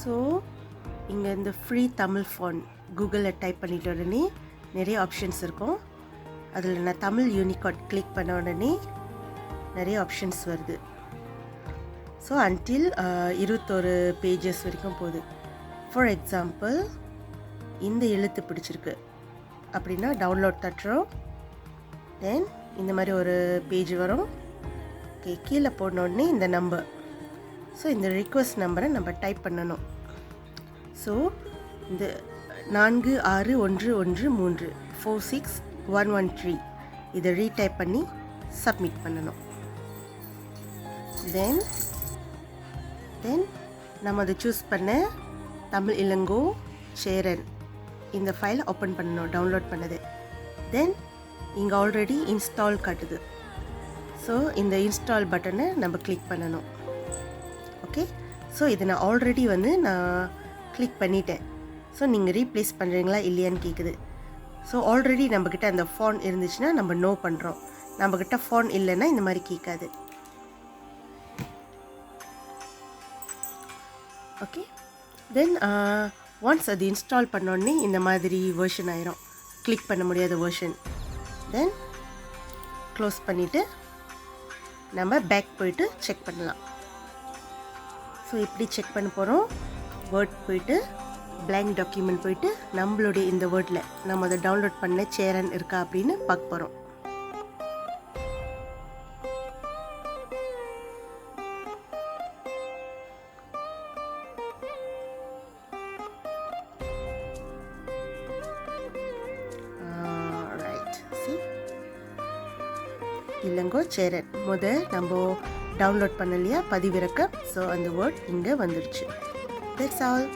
So இங்கே இந்த free Tamil font கூகுளில் டைப் பண்ணிட்ட உடனே நிறைய ஆப்ஷன்ஸ் இருக்கும். அதில் நான் தமிழ் யூனிகாட் கிளிக் பண்ண உடனே நிறைய ஆப்ஷன்ஸ் வருது. ஸோ அன்டில் 21 பேஜஸ் வரைக்கும் போகுது. ஃபார் எக்ஸாம்பிள் இந்த எழுத்து பிடிச்சிருக்கு அப்படின்னா டவுன்லோட் தட்டுறோம். தென் இந்த மாதிரி ஒரு பேஜ் வரும். ஓகே, கீழே போன உடனே இந்த நம்பர், ஸோ இந்த ரிக்வெஸ்ட் நம்பரை நம்ம டைப் பண்ணணும். ஸோ இந்த 4611 46113 இதை ரீடைப் பண்ணி சப்மிட் பண்ணணும். தென் நம்ம அதை சூஸ் பண்ண தமிழ் இளங்கோ சேரன் இந்த ஃபைலை ஓப்பன் பண்ணணும், டவுன்லோட் பண்ணது. தென் இங்கே ஆல்ரெடி இன்ஸ்டால் காட்டுது. ஸோ இந்த இன்ஸ்டால் பட்டனை நம்ம கிளிக் பண்ணணும். ஓகே, ஸோ இதை நான் ஆல்ரெடி நான் கிளிக் பண்ணிட்டேன். ஸோ நீங்கள் ரீப்ளேஸ் பண்ணுறீங்களா இல்லையான்னு கேட்குது. ஸோ ஆல்ரெடி நம்மக்கிட்ட அந்த ஃபாண்ட் இருந்துச்சுன்னா நம்ம நோ பண்ணுறோம். நம்மக்கிட்ட ஃபாண்ட் இல்லைன்னா இந்த மாதிரி கேட்காது. ஓகே, தென் ஒன்ஸ் அது இன்ஸ்டால் பண்ணோடனே இந்த மாதிரி வேர்ஷன் ஆயிரும், கிளிக் பண்ண முடியாத வேர்ஷன். தென் க்ளோஸ் பண்ணிவிட்டு நம்ம பேக் போயிட்டு செக் பண்ணலாம். ஸோ இப்படி செக் பண்ண போகிறோம். வேர்ட் போயிட்டு blank டாக்குமெண்ட் போயிட்டு நம்மளுடைய இந்த வேர்டில் நம்ம அதை டவுன்லோட் பண்ண சேரன் இருக்கா அப்படின்னு பார்க்க போகிறோம். இளங்கோ சேரன் நம்ம டவுன்லோட் பண்ணலையா பதிவிறக்கம். ஸோ அந்த வேர்ட் இங்கே வந்துடுச்சு. That's all.